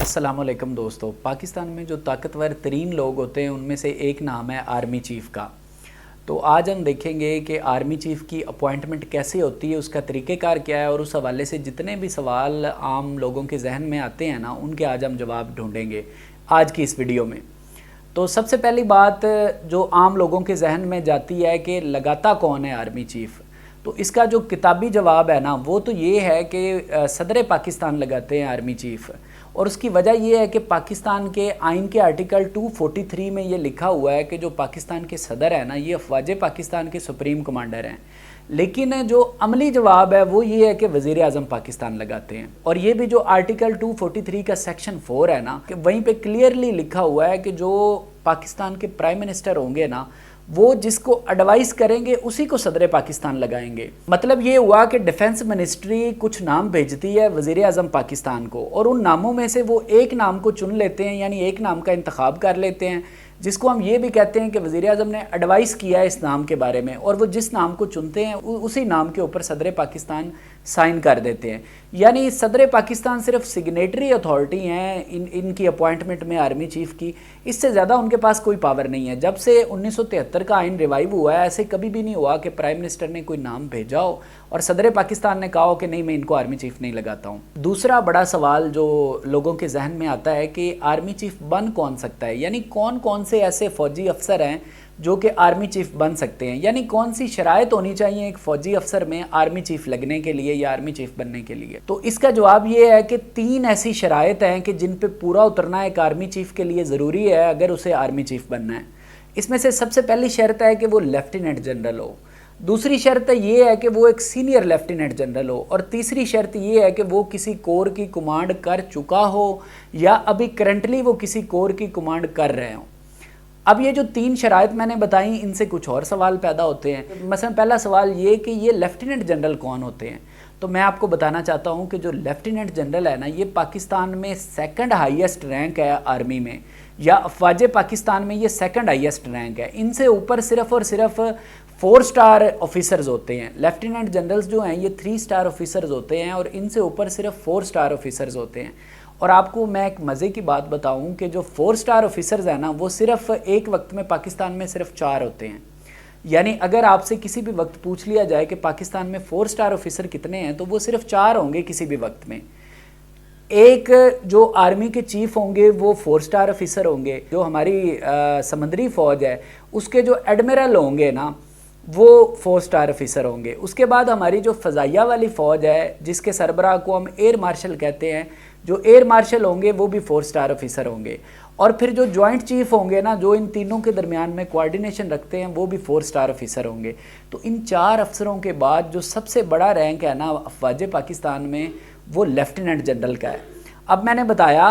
अस्सलामुअलैकुम दोस्तों। पाकिस्तान में जो ताकतवर तरीन लोग होते हैं उनमें से एक नाम है आर्मी चीफ़ का। तो आज हम देखेंगे कि आर्मी चीफ़ की अपॉइंटमेंट कैसे होती है, उसका तरीक़ेकार क्या है, और उस हवाले से जितने भी सवाल आम लोगों के जहन में आते हैं ना, उनके आज हम जवाब ढूंढेंगे आज की इस वीडियो में। तो सबसे पहली बात जो आम लोगों के जहन में जाती है कि लगाता कौन है आर्मी चीफ़, तो इसका जो किताबी जवाब है ना वो तो ये है कि सदर पाकिस्तान लगाते हैं आर्मी चीफ़। और उसकी वजह ये है कि पाकिस्तान के आइन के आर्टिकल 243 में ये लिखा हुआ है कि जो पाकिस्तान के सदर है ना, ये अफवाज पाकिस्तान के सुप्रीम कमांडर हैं। लेकिन जो अमली जवाब है वो ये है कि वज़ीर आज़म पाकिस्तान लगाते हैं। और ये भी जो आर्टिकल 243 का सेक्शन 4 है ना, कि वहीं पे क्लियरली लिखा हुआ है कि जो पाकिस्तान के प्राइम मिनिस्टर होंगे ना, वो जिसको एडवाइस करेंगे उसी को सदर पाकिस्तान लगाएंगे। मतलब ये हुआ कि डिफेंस मिनिस्ट्री कुछ नाम भेजती है वज़ीर आज़म पाकिस्तान को, और उन नामों में से वो एक नाम को चुन लेते हैं, यानी एक नाम का इंतखाब कर लेते हैं, जिसको हम ये भी कहते हैं कि वज़ीर आज़म ने एडवाइस किया है इस नाम के बारे में, और वो जिस नाम को चुनते हैं उसी नाम के ऊपर सदर पाकिस्तान साइन कर देते हैं। यानी सदर पाकिस्तान सिर्फ सिग्नेटरी अथॉरिटी हैं इनकी अपॉइंटमेंट में आर्मी चीफ़ की, इससे ज़्यादा उनके पास कोई पावर नहीं है। जब से 1973 का आइन रिवाइव हुआ है, ऐसे कभी भी नहीं हुआ कि प्राइम मिनिस्टर ने कोई नाम भेजा हो और सदर पाकिस्तान ने कहा हो कि नहीं, मैं इनको आर्मी चीफ़ नहीं लगाता हूँ। दूसरा बड़ा सवाल जो लोगों के जहन में आता है कि आर्मी चीफ़ बन कौन सकता है, यानी कौन कौन से ऐसे फ़ौजी अफसर हैं जो कि आर्मी चीफ़ बन सकते हैं, यानी कौन सी शराइत होनी चाहिए एक फ़ौजी अफसर में आर्मी चीफ़ लगने के लिए या आर्मी चीफ़ बनने के लिए। तो इसका जवाब ये है कि 3 ऐसी शराइत हैं कि जिन पे पूरा उतरना एक आर्मी चीफ़ के लिए ज़रूरी है अगर उसे आर्मी चीफ़ बनना है। इसमें से सबसे पहली शर्त है कि वो लेफ्टिनेंट जनरल हो, दूसरी शर्त ये है कि वो एक सीनियर लेफ्टिनेंट जनरल हो, और तीसरी शर्त ये है कि वो किसी कोर की कमांड कर चुका हो या अभी करंटली वो किसी कोर की कमांड कर रहे हों। अब ये जो 3 शराइत मैंने बताई, इनसे कुछ और सवाल पैदा होते हैं। मसलन पहला सवाल ये कि ये लेफ्टिनेंट जनरल कौन होते हैं। तो मैं आपको बताना चाहता हूँ कि जो लेफ्टिनेंट जनरल है ना, ये पाकिस्तान में सेकंड हाईएस्ट रैंक है आर्मी में, या अफवाज पाकिस्तान में ये सेकंड हाईएस्ट रैंक है। इनसे ऊपर सिर्फ और सिर्फ 4 स्टार ऑफिसर्स होते हैं। लेफ्टिनेंट जनरल्स जो हैं ये 3 स्टार ऑफिसर्स होते हैं, और इनसे ऊपर सिर्फ 4 स्टार ऑफिसर्स होते हैं। और आपको मैं एक मज़े की बात बताऊं कि जो 4 स्टार ऑफिसर्स हैं ना, वो सिर्फ एक वक्त में पाकिस्तान में सिर्फ 4 होते हैं। यानी अगर आपसे किसी भी वक्त पूछ लिया जाए कि पाकिस्तान में 4 स्टार ऑफिसर कितने हैं, तो वो सिर्फ 4 होंगे किसी भी वक्त में। एक जो आर्मी के चीफ होंगे वो 4 स्टार ऑफिसर होंगे। जो हमारी समंदरी फ़ौज है उसके जो एडमिरल होंगे ना, वो 4 स्टार ऑफिसर होंगे। उसके बाद हमारी जो फ़ज़ाइया वाली फ़ौज है जिसके सरबराह को हम एयर मार्शल कहते हैं, जो एयर मार्शल होंगे वो भी 4 स्टार ऑफिसर होंगे। और फिर जो जॉइंट चीफ होंगे ना, जो इन तीनों के दरमियान में कोऑर्डिनेशन रखते हैं, वो भी 4 स्टार ऑफिसर होंगे। तो इन 4 अफसरों के बाद जो सबसे बड़ा रैंक है ना अफवाज पाकिस्तान में, वो लेफ्टिनेंट जनरल का है। अब मैंने बताया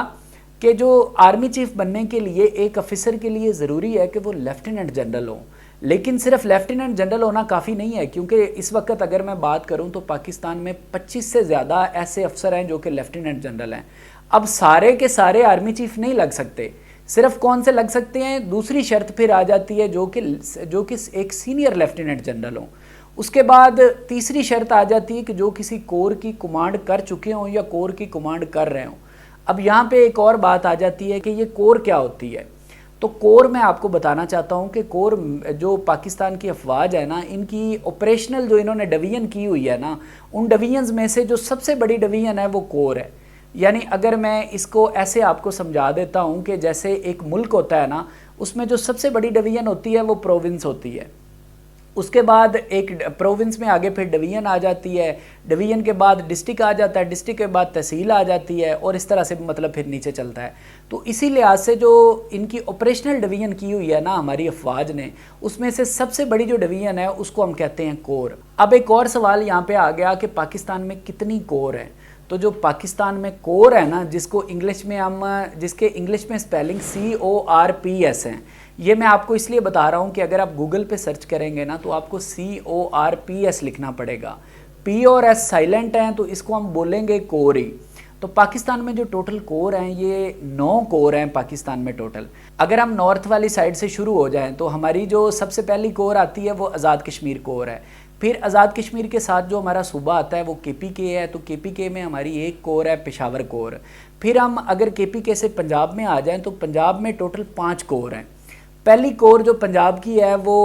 कि जो आर्मी चीफ बनने के लिए एक अफसर के लिए ज़रूरी है कि वो लेफ्टिनेंट जनरल हो, लेकिन सिर्फ लेफ्टिनेंट जनरल होना काफ़ी नहीं है, क्योंकि इस वक्त अगर मैं बात करूं तो पाकिस्तान में 25 से ज़्यादा ऐसे अफसर हैं जो कि लेफ्टिनेंट जनरल हैं। अब सारे के सारे आर्मी चीफ नहीं लग सकते, सिर्फ कौन से लग सकते हैं, दूसरी शर्त फिर आ जाती है जो कि एक सीनियर लेफ्टिनेंट जनरल हो। उसके बाद तीसरी शर्त आ जाती है कि जो किसी कोर की कमांड कर चुके हों या कोर की कमांड कर रहे हों। अब यहाँ पे एक और बात आ जाती है कि ये कोर क्या होती है। तो कोर मैं आपको बताना चाहता हूँ कि कोर जो पाकिस्तान की अफवाज है ना, इनकी ऑपरेशनल जो इन्होंने डिवीज़न की हुई है ना, उन डिवीजन्स में से जो सबसे बड़ी डिवीज़न है वो कोर है। यानी अगर मैं इसको ऐसे आपको समझा देता हूँ कि जैसे एक मुल्क होता है ना, उसमें जो सबसे बड़ी डिवीज़न होती है वो प्रोविंस होती है। उसके बाद एक प्रोविंस में आगे फिर डिवीज़न आ जाती है, डिवीज़न के बाद डिस्ट्रिक्ट आ जाता है, डिस्ट्रिक्ट के बाद तहसील आ जाती है, और इस तरह से मतलब फिर नीचे चलता है। तो इसी लिहाज से जो इनकी ऑपरेशनल डिवीज़न की हुई है ना हमारी अफवाज ने, उसमें से सबसे बड़ी जो डिवीज़न है उसको हम कहते हैं कोर। अब एक और सवाल यहाँ पे आ गया कि पाकिस्तान में कितनी कोर है। तो जो पाकिस्तान में कोर है ना, जिसको इंग्लिश में हम जिसके इंग्लिश में स्पेलिंग CORPS हैं, ये मैं आपको इसलिए बता रहा हूँ कि अगर आप गूगल पे सर्च करेंगे ना तो आपको CORPS लिखना पड़ेगा। P और S साइलेंट हैं, तो इसको हम बोलेंगे कोर ही। तो पाकिस्तान में जो टोटल कोर हैं ये 9 कोर हैं पाकिस्तान में टोटल। अगर हम नॉर्थ वाली साइड से शुरू हो जाएं तो हमारी जो सबसे पहली कोर आती है वो आज़ाद कश्मीर कोर है। پھر آزاد کشمیر کے ساتھ جو ہمارا صوبہ آتا ہے وہ کے پی کے ہے، تو کے پی کے میں ہماری ایک کور ہے پشاور کور۔ پھر ہم اگر کے پی کے سے پنجاب میں آ جائیں تو پنجاب میں ٹوٹل 5 کور ہیں۔ پہلی کور جو پنجاب کی ہے وہ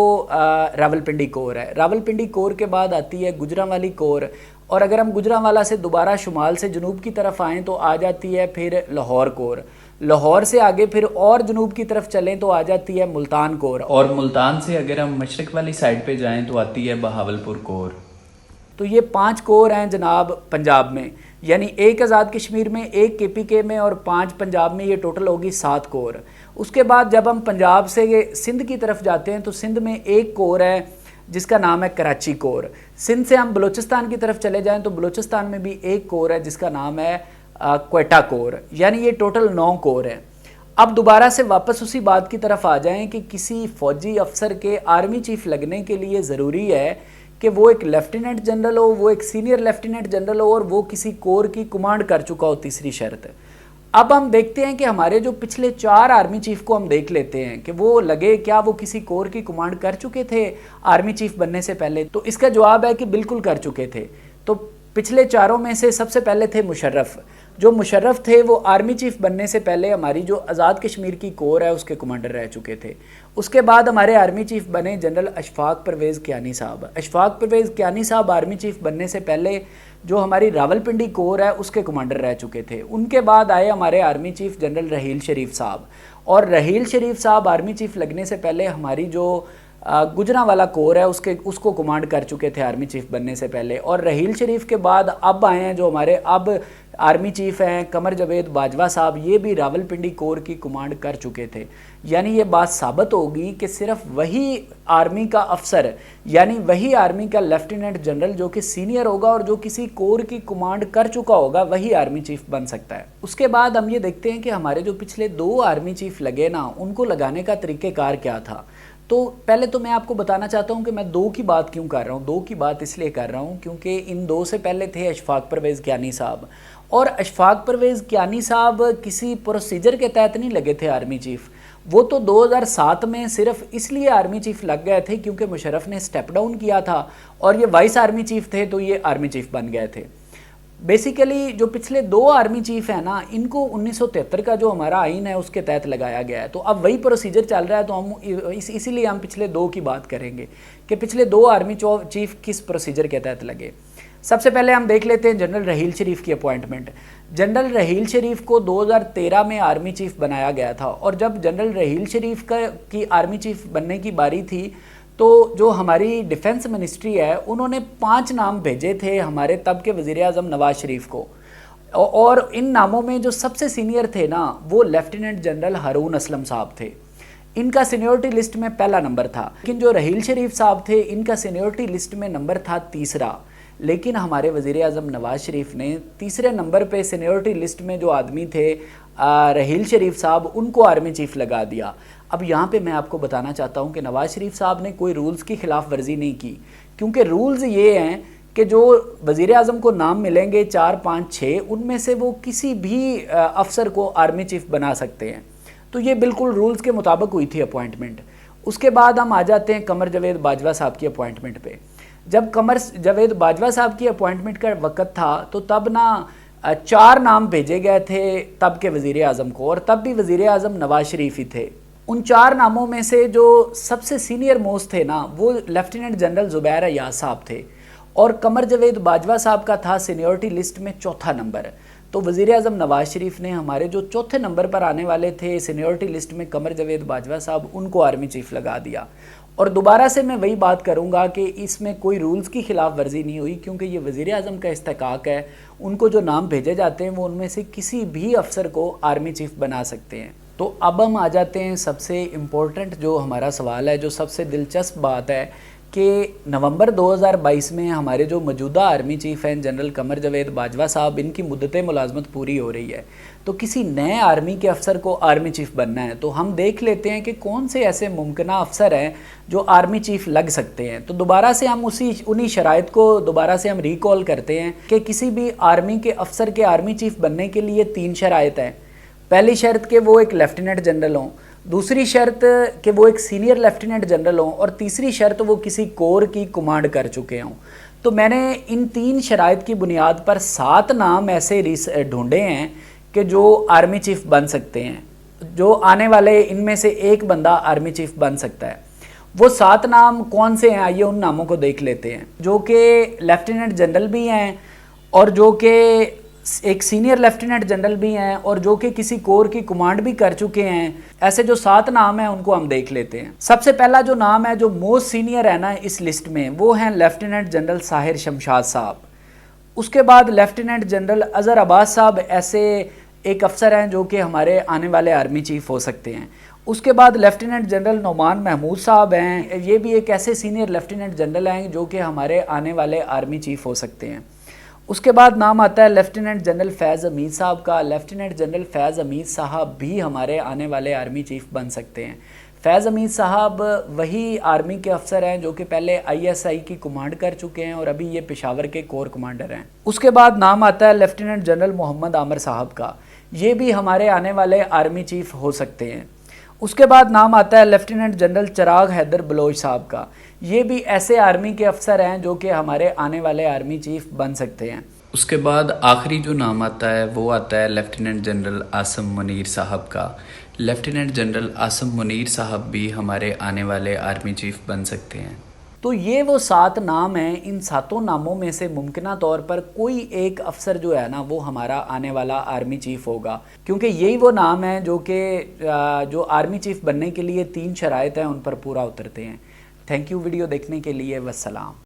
راولپنڈی کور ہے۔ راولپنڈی کور کے بعد آتی ہے گجرانوالی کور، اور اگر ہم گجرانوالا سے دوبارہ شمال سے جنوب کی طرف آئیں تو آ جاتی ہے پھر لاہور کور۔ لاہور سے آگے پھر اور جنوب کی طرف چلیں تو آ جاتی ہے ملتان کور، اور ملتان سے اگر ہم مشرق والی سائڈ پہ جائیں تو آتی ہے بہاولپور کور۔ تو یہ 5 کور ہیں جناب پنجاب میں، یعنی ایک آزاد کشمیر میں، ایک کے پی کے میں اور 5 پنجاب میں، یہ ٹوٹل ہوگی 7 کور۔ اس کے بعد جب ہم پنجاب سے سندھ کی طرف جاتے ہیں تو سندھ میں ایک کور ہے جس کا نام ہے کراچی کور۔ سندھ سے ہم بلوچستان کی طرف چلے جائیں تو بلوچستان میں بھی ایک کور ہے جس کا نام ہے کوئٹہ کور، یعنی یہ ٹوٹل 9 کور ہے۔ اب دوبارہ سے واپس اسی بات کی طرف آ جائیں کہ کسی فوجی افسر کے آرمی چیف لگنے کے لیے ضروری ہے کہ وہ ایک لیفٹیننٹ جنرل ہو، وہ ایک سینئر لیفٹیننٹ جنرل ہو، اور وہ کسی کور کی کمانڈ کر چکا ہو، تیسری شرط۔ اب ہم دیکھتے ہیں کہ ہمارے جو پچھلے 4 آرمی چیف کو ہم دیکھ لیتے ہیں کہ وہ لگے کیا وہ کسی کور کی کمانڈ کر چکے تھے آرمی چیف بننے سے پہلے، تو اس کا جواب ہے کہ بالکل کر چکے تھے۔ تو پچھلے 4 میں سے سب سے پہلے تھے مشرف۔ جو مشرف تھے وہ آرمی چیف بننے سے پہلے ہماری جو آزاد کشمیر کی کور ہے اس کے کمانڈر رہ چکے تھے۔ اس کے بعد ہمارے آرمی چیف بنے جنرل اشفاق پرویز کیانی صاحب۔ اشفاق پرویز کیانی صاحب آرمی چیف بننے سے پہلے جو ہماری راولپنڈی کور ہے اس کے کمانڈر رہ چکے تھے۔ ان کے بعد آئے ہمارے آرمی چیف جنرل رحیل شریف صاحب، اور رحیل شریف صاحب آرمی چیف لگنے سے پہلے ہماری جو گجرانوالا کور ہے اس کو کمانڈ کر چکے تھے آرمی چیف بننے سے پہلے۔ اور رحیل شریف کے بعد اب آئے ہیں جو ہمارے اب آرمی چیف ہیں قمر جاوید باجوہ صاحب، یہ بھی راولپنڈی کور کی کمانڈ کر چکے تھے۔ یعنی یہ بات ثابت ہوگی کہ صرف وہی آرمی کا افسر، یعنی وہی آرمی کا لیفٹیننٹ جنرل جو کہ سینئر ہوگا اور جو کسی کور کی کمانڈ کر چکا ہوگا، وہی آرمی چیف بن سکتا ہے۔ اس کے بعد ہم یہ دیکھتے ہیں کہ ہمارے جو پچھلے 2 آرمی چیف لگے نا، ان کو لگانے کا طریقہ کار کیا تھا۔ تو پہلے تو میں آپ کو بتانا چاہتا ہوں کہ میں 2 کی بات کیوں کر رہا ہوں۔ 2 کی بات اس لیے کر رہا ہوں کیونکہ ان 2 سے پہلے تھے اشفاق پرویز کیانی صاحب، اور اشفاق پرویز کیانی صاحب کسی پروسیجر کے تحت نہیں لگے تھے آرمی چیف۔ وہ تو 2007 میں صرف اس لیے آرمی چیف لگ گئے تھے کیونکہ مشرف نے سٹیپ ڈاؤن کیا تھا اور یہ وائس آرمی چیف تھے تو یہ آرمی چیف بن گئے تھے۔ بیسیکلی جو پچھلے 2 آرمی چیف ہیں نا، ان کو 1973 کا جو ہمارا آئین ہے اس کے تحت لگایا گیا ہے، تو اب وہی پروسیجر چل رہا ہے، تو ہم اسی لیے ہم پچھلے 2 کی بات کریں گے کہ پچھلے 2 آرمی چیف کس پروسیجر کے تحت لگے۔ سب سے پہلے ہم دیکھ لیتے ہیں جنرل رحیل شریف کی اپوائنٹمنٹ۔ جنرل رحیل شریف کو 2013 میں آرمی چیف بنایا گیا تھا، اور جب جنرل رحیل شریف کی آرمی چیف بننے کی باری تھی تو جو ہماری ڈیفنس منسٹری ہے انہوں نے 5 نام بھیجے تھے ہمارے تب کے وزیر اعظم نواز شریف کو، اور ان ناموں میں جو سب سے سینئر تھے نا وہ لیفٹیننٹ جنرل ہارون اسلم صاحب تھے۔ ان کا سینیورٹی لسٹ میں پہلا نمبر تھا، لیکن جو رحیل شریف صاحب تھے ان کا سینیورٹی لسٹ میں نمبر تھا 3، لیکن ہمارے وزیر اعظم نواز شریف نے 3 نمبر پہ سینیورٹی لسٹ میں جو آدمی تھے رحیل شریف صاحب، ان کو آرمی چیف لگا دیا۔ اب یہاں پہ میں آپ کو بتانا چاہتا ہوں کہ نواز شریف صاحب نے کوئی رولز کی خلاف ورزی نہیں کی، کیونکہ رولز یہ ہیں کہ جو وزیر اعظم کو نام ملیں گے 4 5 6 ان میں سے وہ کسی بھی افسر کو آرمی چیف بنا سکتے ہیں، تو یہ بالکل رولز کے مطابق ہوئی تھی اپوائنٹمنٹ۔ اس کے بعد ہم آ جاتے ہیں قمر جاوید باجوہ صاحب کی اپوائنٹمنٹ پہ۔ جب قمر جاوید باجوہ صاحب کی اپوائنٹمنٹ کا وقت تھا تو تب نا 4 نام بھیجے گئے تھے تب کے وزیر اعظم کو، اور تب بھی وزیر اعظم نواز شریف ہی تھے۔ ان 4 ناموں میں سے جو سب سے سینئر موسٹ تھے نا وہ لیفٹیننٹ جنرل زبیر ایاز صاحب تھے، اور قمر جاوید باجوہ صاحب کا تھا سینیورٹی لسٹ میں 4تھا نمبر۔ تو وزیر اعظم نواز شریف نے ہمارے جو 4تھے نمبر پر آنے والے تھے سینیورٹی لسٹ میں قمر جاوید باجوہ صاحب، ان کو آرمی چیف لگا دیا۔ اور دوبارہ سے میں وہی بات کروں گا کہ اس میں کوئی رولز کی خلاف ورزی نہیں ہوئی، کیونکہ یہ وزیر اعظم کا استحقاق ہے، ان کو جو نام بھیجے جاتے ہیں وہ ان میں سے کسی بھی افسر کو آرمی چیف بنا سکتے ہیں۔ تو اب ہم آ جاتے ہیں سب سے امپورٹنٹ جو ہمارا سوال ہے، جو سب سے دلچسپ بات ہے کہ نومبر 2022 میں ہمارے جو موجودہ آرمی چیف ہیں جنرل قمر جاوید باجوہ صاحب، ان کی مدت ملازمت پوری ہو رہی ہے، تو کسی نئے آرمی کے افسر کو آرمی چیف بننا ہے، تو ہم دیکھ لیتے ہیں کہ کون سے ایسے ممکنہ افسر ہیں جو آرمی چیف لگ سکتے ہیں۔ تو دوبارہ سے ہم انہی شرائط کو دوبارہ سے ہم ریکال کرتے ہیں کہ کسی بھی آرمی کے افسر کے آرمی چیف بننے کے لیے 3 شرائط ہیں۔ پہلی شرط کہ وہ ایک لیفٹیننٹ جنرل ہوں، दूसरी शर्त कि वो एक सीनियर लेफ्टिनेंट जनरल हों, और तीसरी शर्त वो किसी कोर की कमांड कर चुके हों। तो मैंने इन 3 शराइत की बुनियाद पर 7 नाम ऐसे ढूंढे हैं कि जो आर्मी चीफ बन सकते हैं, जो आने वाले इनमें से एक बंदा आर्मी चीफ बन सकता है। वो 7 नाम कौन से हैं, आइए उन नामों को देख लेते हैं। जो कि लेफ्टिनेंट जनरल भी हैं, और जो कि एक सीनियर लेफ्टिनेंट जनरल भी हैं, और जो कि किसी कोर की कमांड भी कर चुके हैं। ऐसे जो 7 नाम हैं उनको हम देख लेते हैं। सबसे पहला जो नाम है, जो मोस्ट सीनियर है ना इस लिस्ट में, वो हैं लेफ्टिनेंट जनरल साहिर शमशाद साहब। उसके बाद लेफ्टिनेंट जनरल अज़हर अब्बास साहब ऐसे एक अफसर हैं जो कि हमारे आने वाले आर्मी चीफ हो सकते हैं। उसके बाद लेफ्टिनेंट जनरल नोमान महमूद साहब हैं, ये भी एक ऐसे सीनियर लेफ्टिनेंट जनरल हैं जो कि हमारे आने वाले आर्मी चीफ हो सकते हैं। उसके बाद नाम आता है लेफ्टिनेंट जनरल फैज़ हमीद साहब का। लेफ्टिनेंट जनरल फैज़ हमीद साहब भी हमारे आने वाले आर्मी चीफ बन सकते हैं। फैज़ हमीद साहब वही आर्मी के अफसर हैं जो कि पहले ISI की कमांड कर चुके हैं और अभी ये पेशावर के कोर कमांडर हैं। उसके बाद नाम आता है लेफ्टिनेंट जनरल मोहम्मद आमिर साहब का, ये भी हमारे आने वाले आर्मी चीफ हो सकते हैं। उसके बाद नाम आता है लेफ्टिनेंट जनरल चिराग हैदर बलोच साहब का, ये भी ऐसे आर्मी के अफसर हैं जो कि हमारे आने वाले आर्मी चीफ बन सकते हैं। उसके बाद आखिरी जो नाम आता है वो आता है लेफ्टिनेंट जनरल आसम मुनीर साहब का। लेफ्टिनेंट जनरल आसम मुनीर साहब भी हमारे आने वाले आर्मी चीफ बन सकते हैं। तो ये वो 7 नाम हैं। इन 7 नामों में से मुमकिना तौर पर कोई एक अफसर जो है ना वो हमारा आने वाला आर्मी चीफ होगा, क्योंकि यही वो नाम हैं जो कि जो आर्मी चीफ बनने के लिए 3 शराइत हैं उन पर पूरा उतरते हैं। थैंक यू वीडियो देखने के लिए। वस्सलाम।